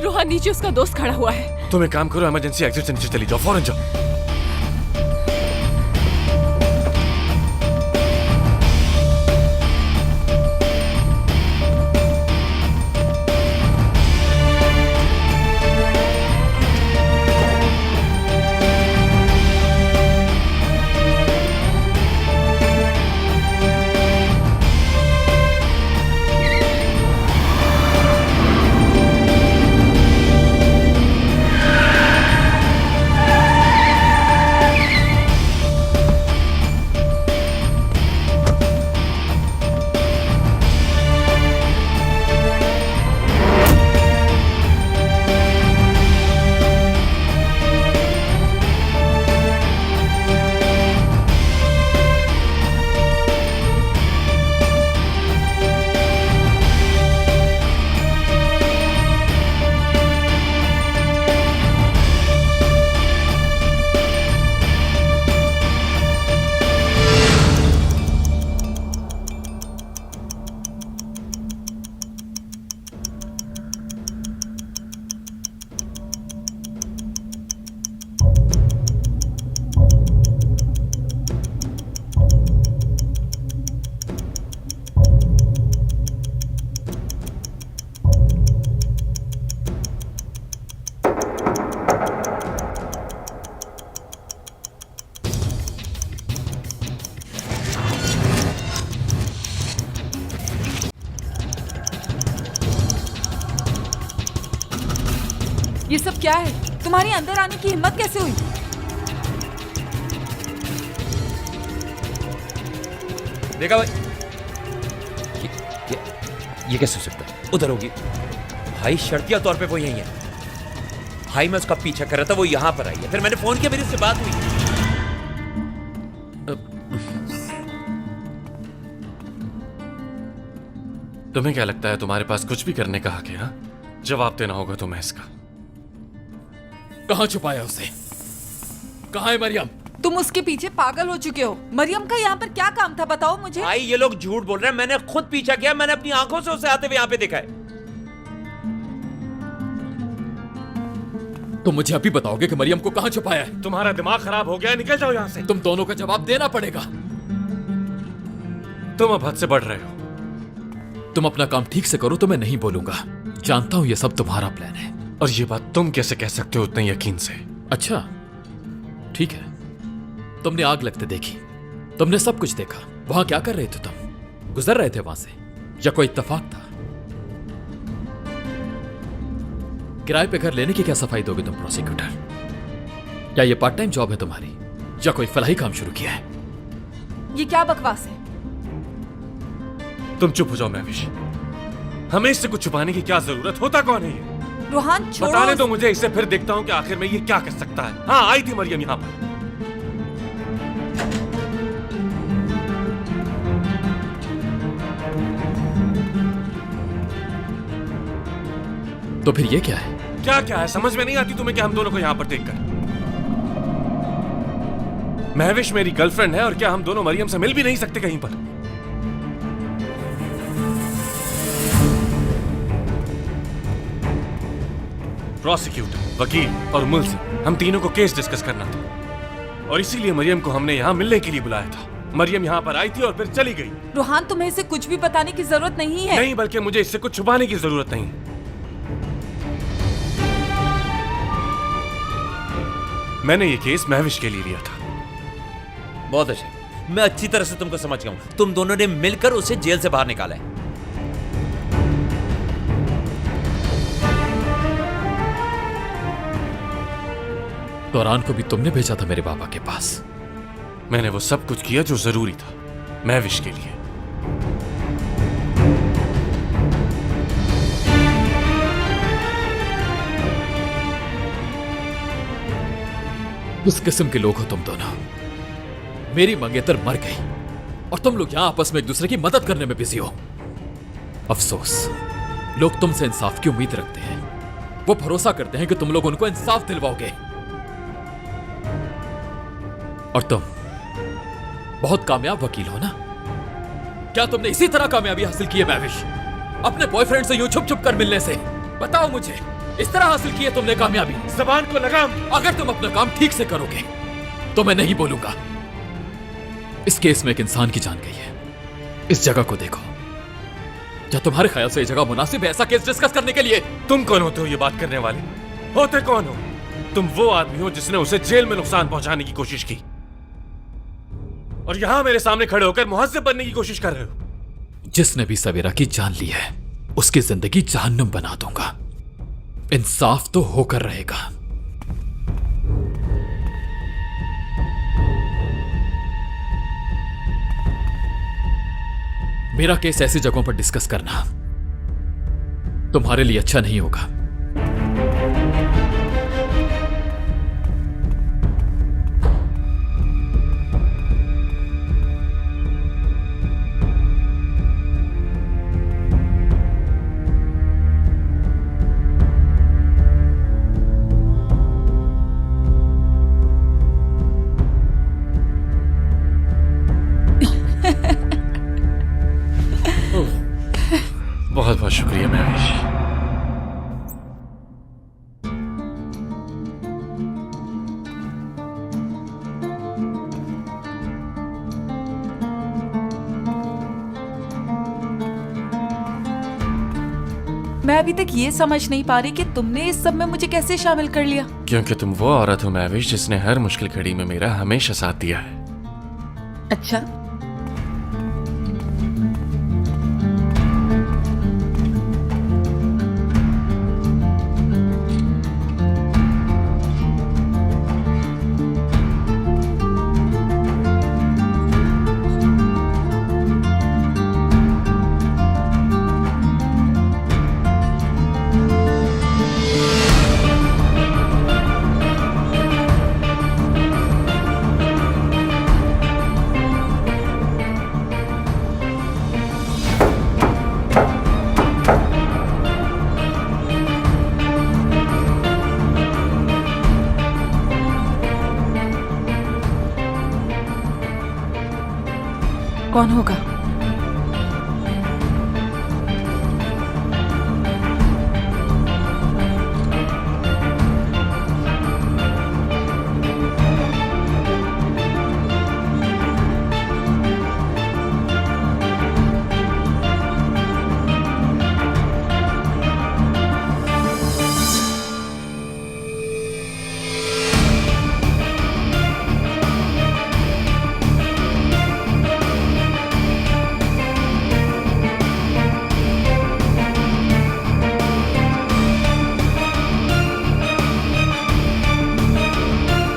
रोहन नीचे उसका दोस्त खड़ा हुआ है। तुम एक काम करो, इमरजेंसी एग्जिट से नीचे चली जाओ, फौरन जाओ। ये सब क्या है? तुम्हारी अंदर आने की हिम्मत कैसे हुई? देखा भाई, ये कैसे हो सकता है? उधर होगी भाई, शर्तिया तौर पे वो यही है भाई। मैं उसका पीछा कर रहा था, वो यहां पर आई है, फिर मैंने फोन किया, मेरी उससे बात हुई। तुम्हें क्या लगता है तुम्हारे पास कुछ भी करने का हक है? हाँ, जवाब देना होगा तुम्हें इसका। कहां छुपाया उसे? कहां है मरियम? तुम उसके पीछे पागल हो चुके हो। मरियम का यहाँ पर क्या काम था, बताओ मुझे। भाई ये लोग झूठ बोल रहे हैं, मैंने खुद पीछा किया, मैंने अपनी आंखों से उसे आते हुए यहाँ पे देखा है। तो मुझे अभी बताओगे कि मरियम को कहां छुपाया है? तुम्हारा दिमाग खराब हो गया है, निकल जाओ यहाँ से। तुम दोनों का जवाब देना पड़ेगा। तुम अब हद से बढ़ रहे हो। तुम अपना काम ठीक से करो तो मैं नहीं बोलूंगा। जानता हूं ये सब तुम्हारा प्लान है। और ये बात तुम कैसे कह सकते हो उतने यकीन से? अच्छा ठीक है, तुमने आग लगते देखी, तुमने सब कुछ देखा। वहां क्या कर रहे थे तुम? गुजर रहे थे वहां से या कोई इत्तेफाक था? किराए पे घर लेने की क्या सफाई दोगे तुम प्रोसिक्यूटर? क्या ये पार्ट टाइम जॉब है तुम्हारी या कोई फलाही काम शुरू किया है? ये क्या बकवास है? तुम चुप हो जाओ महविश। हमें इससे कुछ छुपाने की क्या जरूरत? होता कौन है ये? रोहन छोड़ो। बताने दो मुझे, इससे फिर देखता हूं कि आखिर में ये क्या कर सकता है। हाँ, आई थी मरियम यहां पर। तो फिर ये क्या है? क्या है? समझ में नहीं आती तुम्हें कि हम दोनों को यहां पर देखकर? महविश मेरी गर्लफ्रेंड है और क्या हम दोनों मरियम से मिल भी नहीं सकते कहीं पर? प्रोसिक्यूटर, वकील और मुल्जिम, हम तीनों को केस डिस्कस करना था और इसीलिए मरियम को हमने यहाँ मिलने के लिए बुलाया था। मरियम यहाँ पर आई थी और फिर चली गई। रोहन, तुम्हें इसे कुछ भी बताने की जरूरत नहीं है। नहीं, बल्कि मुझे इससे कुछ छुपाने की जरूरत नहीं। मैंने ये केस महविश के लिए लिया था। बहुत अच्छा, मैं अच्छी तरह से तुमको समझ गया हूं। तुम दोनों ने मिलकर उसे जेल से बाहर निकाला है। दौरान को भी तुमने भेजा था मेरे बाबा के पास। मैंने वो सब कुछ किया जो जरूरी था महविश के लिए। उस किस्म के लोग हो तुम दोनों। मेरी मंगेतर मर गई और तुम लोग यहां आपस में एक दूसरे की मदद करने में बिजी हो। अफसोस, लोग तुमसे इंसाफ की उम्मीद रखते हैं। वो भरोसा करते हैं कि तुम लोग उनको इंसाफ दिलवाओगे। और तुम बहुत कामयाब वकील हो ना? क्या तुमने इसी तरह कामयाबी हासिल की है महविश? अपने बॉयफ्रेंड से यूं छुप छुप कर मिलने से? बताओ मुझे। इस तरह हासिल की है तुमने कामयाबी। जबान को लगाम। अगर तुम अपना काम ठीक से करोगे तो मैं नहीं बोलूंगा। इस केस में एक इंसान की जान गई है। इस जगह को देखो। क्या तुम्हारे ख्याल से ये जगह मुनासिब है ऐसा केस डिस्कस करने के लिए? तुम कौन होते हो ये बात करने वाले? होते कौन हो? तुम वो आदमी हो जिसने उसे जेल में नुकसान पहुंचाने की कोशिश की और यहां मेरे सामने खड़े होकर मुहज्जिब बनने की कोशिश कर रहे हो। जिसने भी सवेरा की जान ली है उसकी जिंदगी जहन्नुम बना दूंगा। इंसाफ तो होकर रहेगा। मेरा केस ऐसी जगहों पर डिस्कस करना तुम्हारे लिए अच्छा नहीं होगा। बहुत बहुत शुक्रिया महवेश। मैं अभी तक ये समझ नहीं पा रही कि तुमने इस सब में मुझे कैसे शामिल कर लिया। क्योंकि तुम वो औरत हो महवेश जिसने हर मुश्किल घड़ी में मेरा हमेशा साथ दिया है। अच्छा, कौन होगा?